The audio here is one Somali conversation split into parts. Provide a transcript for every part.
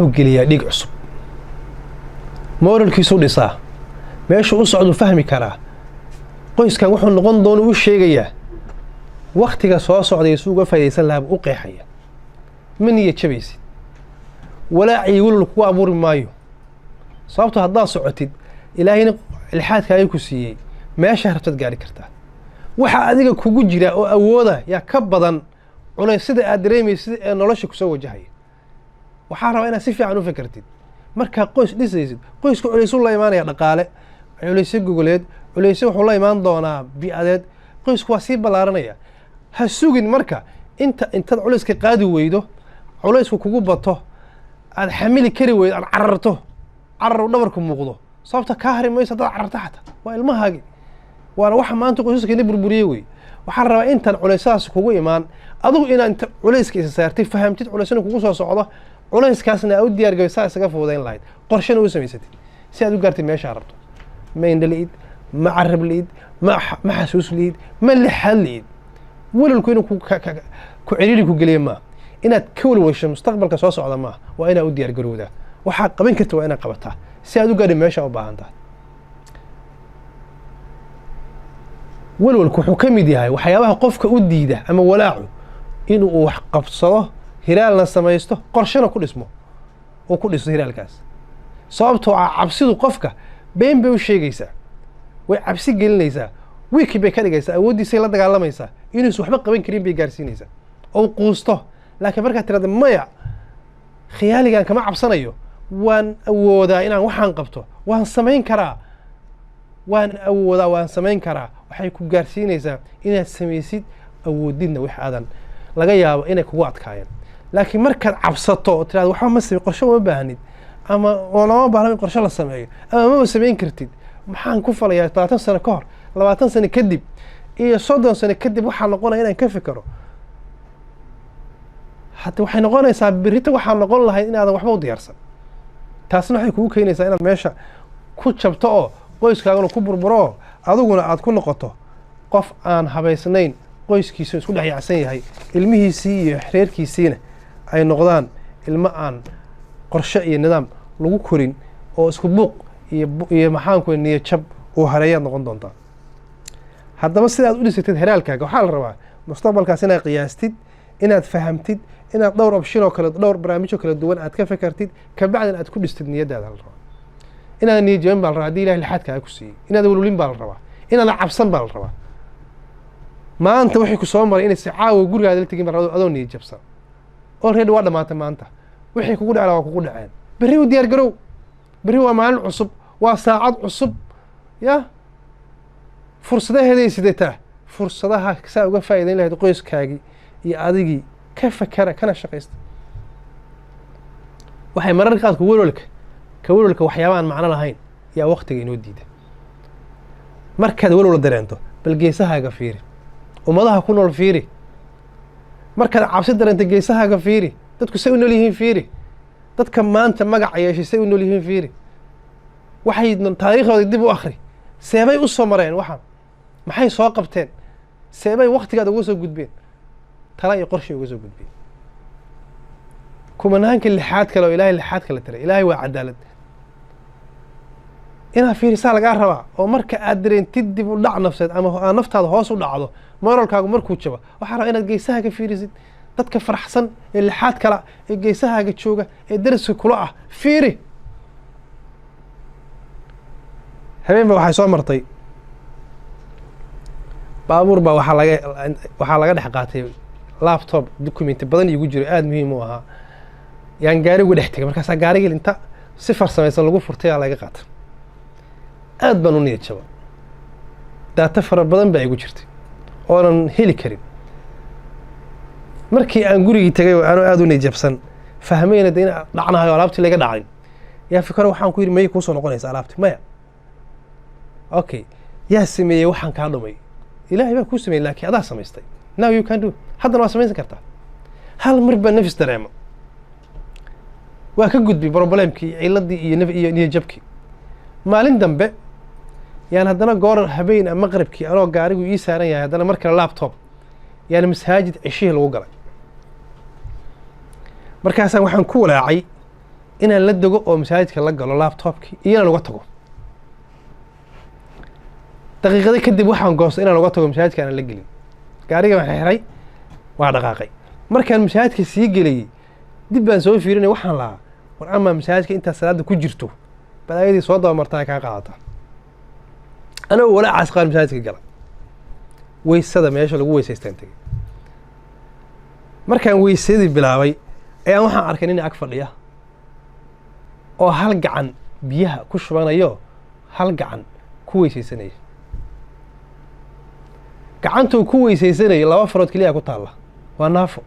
geliyaa dhig cusub mooralkiisu dhisaa meesha u socdo fahmi karaa qoyskan wuxuu noqon doona u sheegayaa waqtiga soo socday suuga faydaysan lahaa u qeexaya man iyo jabaysid walaaci walal ku abuuri maayo sababtoo haddaad socotid ilaahayna ilxaadkaaga ku siiyey meesha rabtad gaari kartaa waxa adiga kugu jira oo awooda yaa ka badan culaysida aad dareemaysid ee nolosha ku soo wajahaya waxaa rabaa inaad si fiican u fikirtid markaa qoys dhisaysid qoysku culaysu la imaanaya dhaqaale culaysyo gogoleed culaysyo wuxuu la imaan doonaa bi'adeed qoysku waa sii ballaaranaya ha sugin marka intaad culayska qaadi weydo culaysku kugu bato aad xamili kari weydo aad cararto carar dhabarku muuqdo sababta kaa hari mayso haddaad cararta xataa waa ilmahaagi waana waxa maanta qoysaskeenna burburiyey wey waxaan rabaa intaan culaysahaas kugu imaan adigu inaad inta culayska isa saartay fahamtid culaysna kugu soo socdo culayskaasna u diyaar gabaysaa isaga fuudayn lahayd qorshana u samaysatid si aad u gaartid meesha rabto ma indha li'id ma carab li'id ma xasuus li'id ma lixaad li'id walaalku inuu ku ciriiri ku geliya maaha inaad ka walwasho mustaqbalka soo socda maaha waa inaad u diyaar garowdaa waxaad qaban karta waa inaad qabataa si aad u gaadhi meesha u baahan tahay walwalku wuxuu ka mid yahay waxyaabaha qofka u diida ama walaacu inuu wax qabsado hiraalna samaysto qorshana ku dhismo oo ku dhiso hiraalkaas sababtoo ah cabsidu qofka been bay u sheegaysaa way cabsi gelinaysaa wiiki bay ka dhigaysaa awooddiisay la dagaalamaysaa inuusan waxba qaban karin bay gaarsiinaysaa oo quusto laakiin markaad tirahda maya khiyaaligan kama cabsanayo waan awoodaa inaan waxaan qabto waan samayn karaa waan samayn karaa waxay ku gaarsiinaysaa inaad samaysid awoodidna wax aadan laga yaabo inay kugu adkaayeen laakiin markaad cabsato oo tirahdo waxba ma samey qorshe uma baahnid ama lama baahna in qorshe la sameeyo ama maba samayn kartid maxaan ku falayaa 20 sano ka hor 20 sano kadib iyo 30 sano kadib waxaa noqonaya inaan ka fikiro hadda waxay noqonaysaa berrito waxaa noqon lahayd inaadan waxba u diyaarsan taasna waxay kugu keenaysaa inaad meesha ku jabto oo qoyskaaguna ku burburo adiguna aad ku noqoto qof aan habaysnayn qoyskiisa isku dhex yaacsan yahay ilmihiisii iyo reerkiisiina ay noqdaan ilmo aan qorshe iyo nidaam lagu korin oo isku buuq iyo maxaanku niyad jab uu hareeyaad noqon doontaa haddaba sidaad u dhisatid heraalkaaga waxaa la rabaa mustaqbalkaas inaad qiyaastid inaad fahamtid inaad dhowr option oo kale dhowr barnaamijyo kala duwan aad ka fakartid kabacdina aad ku dhistid niyadaada la rabaa inaad niyad jabin baa la rabaa haddii ilahay lixaadkaaga ku siiyey inaad walwalin baa la rabaa inaad cabsan baa la rabaa maanta waxay ku soo maray inay si caawa gurigaada la tegin baa adoo niyad jabsan already waa dhamaatay maanta wixii kugu dhacay waa kugu dhaceen berri u diyaar garow berri waa maalin cusub waa saacad cusub ya fursadaheeday sidataa fursadaha saa uga faa'iidayn lahayd qoyskaagii iyo adigii ka fakara kana shaqaysta waxay mararka qaad ku walwalka waxyaaba aan macno lahayn yaa waqtiga inoo diida markaad walwal dareento bal geesahaaga fiiri ummadaha ku nool fiiri markaad cabsi dareento geesahaaga fiiri dadku say u nool yihiin fiiri dadka maanta magaca yeeshay say u nool yihiin fiiri waxay taariikhdooda dib u akhri seebay u soo mareen waxaan maxay soo qabteen seebay waqtigaada uga soo gudbeen tala iyo qorshay uga soo gudbeen kumanaanka lixaad kale oo ilaahay lixaad kale tiray ilaahay waa cadaalad inaad fiirisaa lagaa rabaa oo marka aad dareentid dib u dhac nafseed ama aad naftaada hoos u dhacdo moralkaagu markuu jabo waxaa rabaa inaad geesahaaga fiirisid dadka faraxsan ee lixaad kala ee geesahaaga jooga ee daraska kula ah fiiri habeenba waxay soo martay baabuur baa waxaa laga dhex qaatay laptop documenti badan iigu jiro aada muhiim u ahaa yaan gaarigu dhex tegay markaasaa gaarigii inta si farsamaysan lagu furtay aa laga qaatay aad baan u niyad jaba daata fara badan baa igu jirtay oonan heli karin markii aan gurigii tegay anoo aada u niyad jabsan fahmayna de ina dhacnahayo alaabtii laga dhacay yaa fikro waxaan ku yidhi mayay kuu soo noqonaysa alaabtii maya okay yaa sameeyey waxaan kaa dhumay ilaahay baa kuu sameeyey laakiin adaa samaystay now you can do haddana waa samaysan kartaa hal mar baa nafis dareemo waa ka gudbay problemkii ciladii iyo niyad jabkii maalin dambe yaan haddana goor habeen ama maqribkii anoo gaarigu ii saaran yahay haddana mar kale laptop yaan masaajid cishihii lagu galay markaasaan waxaan ku walaacay inaan la dego oo masaajidka la galo laptopkii iyo inaan uga tago daqiiqado kadib waxaan goostay inaan uga tago masaajidka aanan la gelin gaariga waxaan xiray waa dhaqaaqay markaan masaajidka sii gelayay dib baan soo fiirinay waxaan lahaa war ama masaajidka intaa salaada ku jirto balaayadii soo dabamartaa kaa qaadata anagoo walaacaas qaan masaajidka gala weysada meesha lagu weysaystaan tegay markaan weysadii bilaabay ayaan waxaan arkay nin ag fadhiya oo hal gacan biyaha ku shubanayo hal gacan ku weysaysanaya gacantuu ku weysaysanaya 2 farood keliya ku taalla waa naafo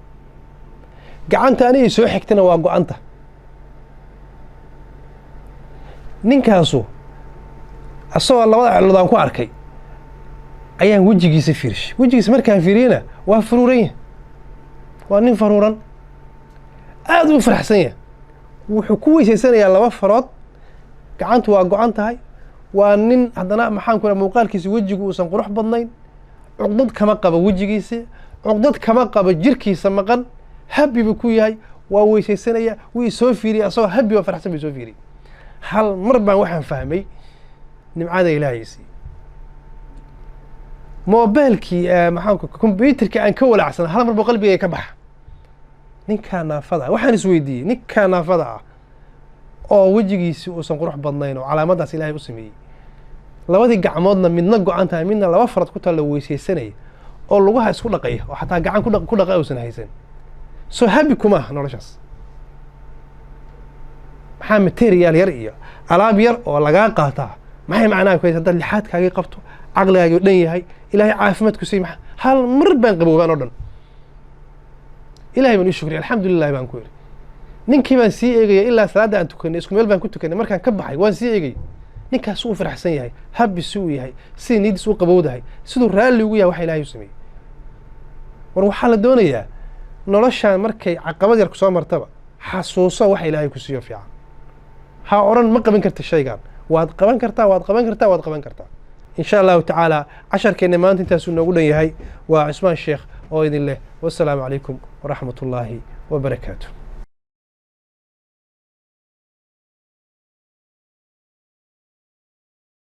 gacanta anigii soo xigtana waa go-anta ninkaasu asagoo 2 ciloodaan ku arkay ayaan wejigiisa fiirshay wejigiisa markaan fiiriyana waa faruuran yahay waa nin faruuran aad u faraxsan yahay wuxuu ku weysaysanayaa 2 farood gacantu waa go-an tahay waa nin haddana maxaan ku muuqaalkiisa wejigu uusan qurux badnayn cuqdad kama qabo wejigiisa cuqdad kama qabo jirkiisa maqan habi buu ku yahay waa weysaysanaya wuu soo fiiriyay asagoo habi oo faraxsan buu soo fiiriyay hal mar baan waxaan fahmay nimcada ilaahaysi mobilkii maxaan ku computerka aan ka walaacsan hal mar buu qalbigay ka baxa ninka naafada waxaan isweydiiyay ninka naafada ah oo wejigiisa uusan qurux badnayn oo calaamadaas ilaahay u sameeyay labadii gacmoodna midna go-an tahay midna 2 farood ku taalla weysaysanaya oo lugaha isku dhaqaya oo xataa gacan ku dhaqa uusan haysan soo habi kuma noloshaas maxaa material yar iyo alaab yar oo lagaa qaataa maxay macnaha ku haysaa dad lixaadkaagii qabto caqligaagii dhan yahay ilaahay caafimaad ku siiyay hal mar baan qaboobaan oo dhan ilaahay baan u shukriya alxamdulillahi baan ku yiri ninkii baan sii eegaya ilaa salaada aan tukanay isku meel baan ku tukanay markaan ka baxay waan sii eegay ninkaas uu faraxsan yahay habi suu yahay si niidis uu qabowdahay siduu raalli ugu yahay waxa ilaahay u sameeyay war waxaa la doonayaa noloshaan markay caqabad yar ku soo martaba xasuuso waxa ilaahay ku siiyo fiican ha oran ma qaban karta shaygan waad qaban kartaa إن شاء الله تعالى 10 كنا ما أنت سنقول هي وعثمان الشيخ أو إذن الله والسلام عليكم ورحمة الله وبركاته.